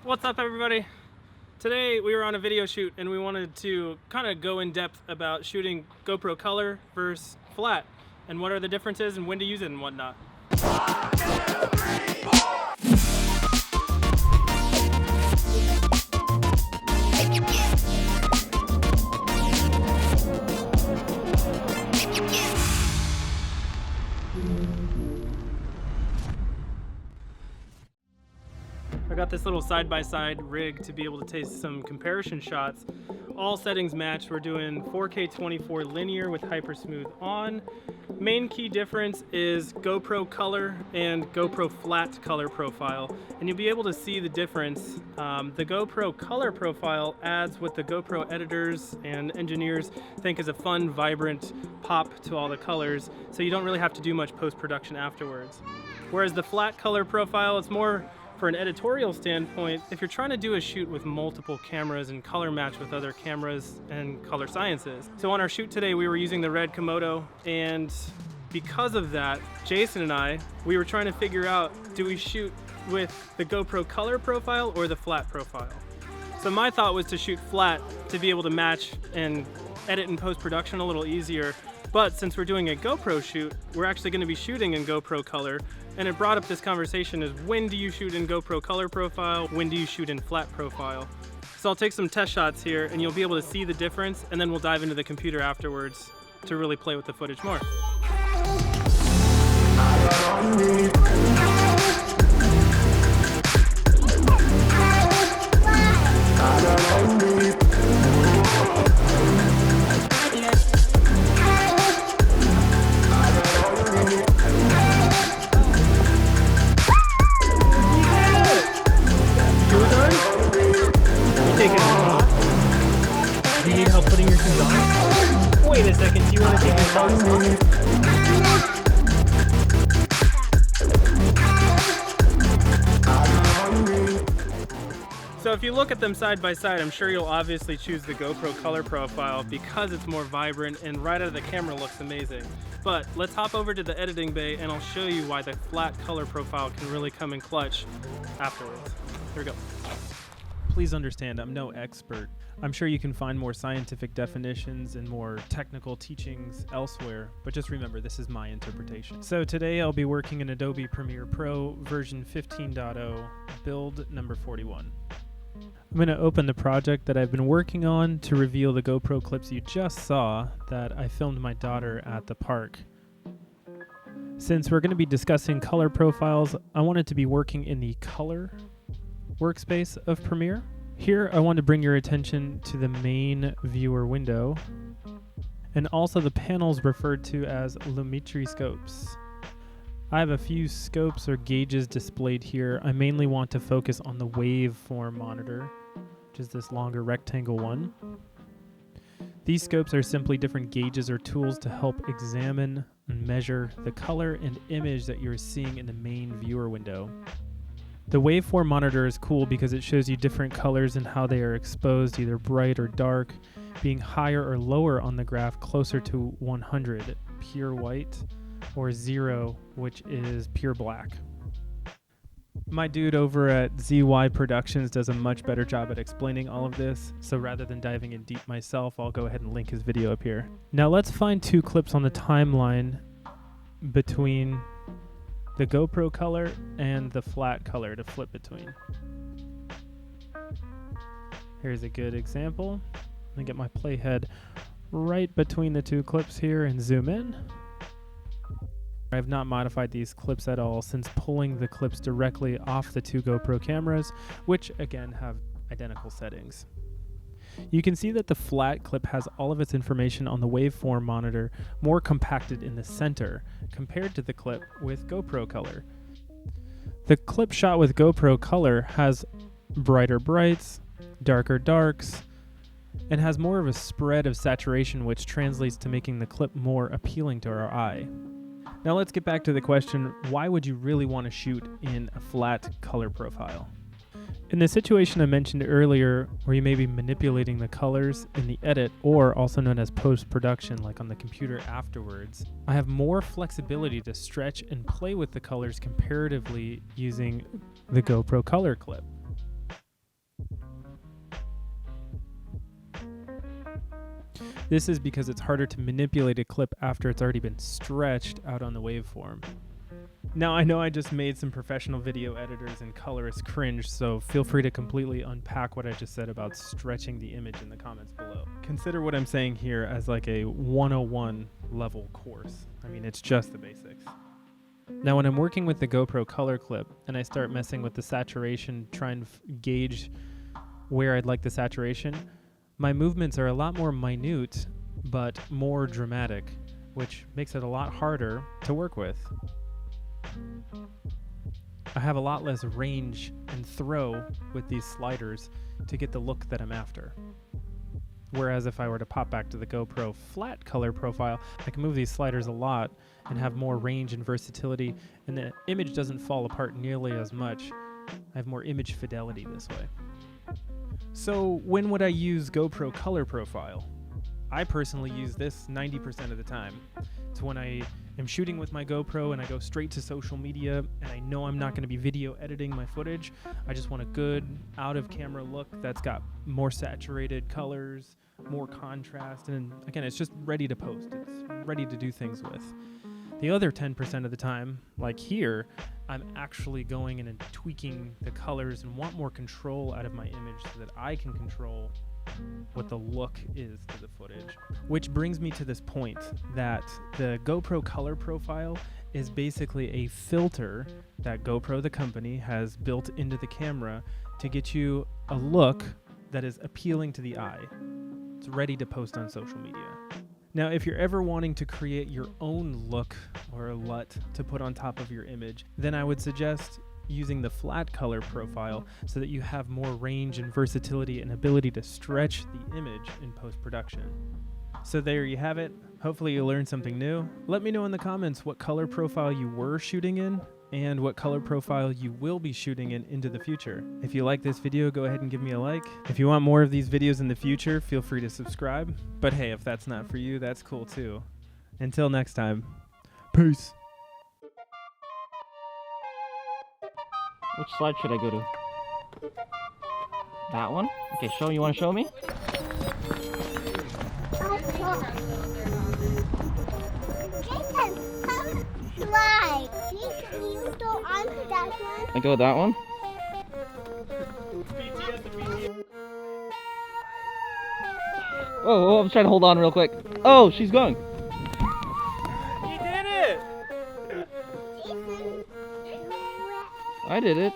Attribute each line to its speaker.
Speaker 1: What's up, everybody? Today we were on a video shoot and we wanted to kind of go in depth about shooting GoPro color versus flat and what are the differences and when to use it and whatnot. I got this little side-by-side rig to be able to take some comparison shots. All settings match. We're doing 4K 24 linear with hyper smooth on. Main key difference is GoPro color and GoPro flat color profile, and you'll be able to see the difference. The GoPro color profile adds what the GoPro editors and engineers think is a fun, vibrant pop to all the colors, so you don't really have to do much post-production afterwards. Whereas the flat color profile, it's more for an editorial standpoint, if you're trying to do a shoot with multiple cameras and color match with other cameras and color sciences. So on our shoot today, we were using the red Komodo, and because of that, Jason and I, we were trying to figure out, do we shoot with the GoPro color profile or the flat profile? So my thought was to shoot flat to be able to match and edit in post-production a little easier. But since we're doing a GoPro shoot, we're actually going to be shooting in GoPro color, and it brought up this conversation is when do you shoot in GoPro color profile, when do you shoot in flat profile? So I'll take some test shots here and you'll be able to see the difference, and then we'll dive into the computer afterwards to really play with the footage more. Do you need help putting your shoes on? Wait a second, do you want to take your socks off? So if you look at them side by side, I'm sure you'll obviously choose the GoPro color profile because it's more vibrant and right out of the camera looks amazing. But let's hop over to the editing bay and I'll show you why the flat color profile can really come in clutch afterwards. Here we go. Please understand, I'm no expert. I'm sure you can find more scientific definitions and more technical teachings elsewhere, but just remember, this is my interpretation. So today I'll be working in Adobe Premiere Pro version 15.0, build number 41. I'm going to open the project that I've been working on to reveal the GoPro clips you just saw that I filmed my daughter at the park. Since we're going to be discussing color profiles, I wanted to be working in the color workspace of Premiere. Here, I want to bring your attention to the main viewer window and also the panels referred to as Lumetri scopes. I have a few scopes or gauges displayed here. I mainly want to focus on the waveform monitor, which is this longer rectangle one. These scopes are simply different gauges or tools to help examine and measure the color and image that you're seeing in the main viewer window. The waveform monitor is cool because it shows you different colors and how they are exposed, either bright or dark, being higher or lower on the graph closer to 100, pure white, or 0, which is pure black. My dude over at ZY Productions does a much better job at explaining all of this, so rather than diving in deep myself, I'll go ahead and link his video up here. Now let's find two clips on the timeline between the GoPro color and the flat color to flip between. Here's a good example. Let me get my playhead right between the two clips here and zoom in. I have not modified these clips at all since pulling the clips directly off the two GoPro cameras, which again have identical settings. You can see that the flat clip has all of its information on the waveform monitor more compacted in the center compared to the clip with GoPro color. The clip shot with GoPro color has brighter brights, darker darks, and has more of a spread of saturation, which translates to making the clip more appealing to our eye. Now let's get back to the question, why would you really want to shoot in a flat color profile? In the situation I mentioned earlier, where you may be manipulating the colors in the edit, or also known as post-production, like on the computer afterwards, I have more flexibility to stretch and play with the colors comparatively using the GoPro color clip. This is because it's harder to manipulate a clip after it's already been stretched out on the waveform. Now, I know I just made some professional video editors and colorists cringe, so feel free to completely unpack what I just said about stretching the image in the comments below. Consider what I'm saying here as like a 101 level course. I mean, it's just the basics. Now, when I'm working with the GoPro color clip and I start messing with the saturation, trying to gauge where I'd like the saturation, my movements are a lot more minute, but more dramatic, which makes it a lot harder to work with. I have a lot less range and throw with these sliders to get the look that I'm after. Whereas if I were to pop back to the GoPro flat color profile, I can move these sliders a lot and have more range and versatility, and the image doesn't fall apart nearly as much. I have more image fidelity this way. So when would I use GoPro color profile? I personally use this 90% of the time. It's when I am shooting with my GoPro and I go straight to social media and I know I'm not going to be video editing my footage. I just want a good out of camera look that's got more saturated colors, more contrast, and again, it's just ready to post. It's ready to do things with. The other 10% of the time, like here, I'm actually going in and tweaking the colors and want more control out of my image so that I can control what the look is to the footage. Which brings me to this point that the GoPro color profile is basically a filter that GoPro, the company, has built into the camera to get you a look that is appealing to the eye. It's ready to post on social media. Now, if you're ever wanting to create your own look or LUT to put on top of your image, then I would suggest using the flat color profile so that you have more range and versatility and ability to stretch the image in post-production. So there you have it. Hopefully you learned something new. Let me know in the comments what color profile you were shooting in and what color profile you will be shooting in into the future. If you like this video, go ahead and give me a like. If you want more of these videos in the future, feel free to subscribe. But hey, if that's not for you, that's cool too. Until next time, peace.
Speaker 2: Which slide should I go to? That one? Okay, you want to show me?
Speaker 3: Slide. You go onto that one.
Speaker 2: I go with that one? Oh, I'm trying to hold on real quick. Oh, she's going.
Speaker 1: He did it!
Speaker 2: I did it.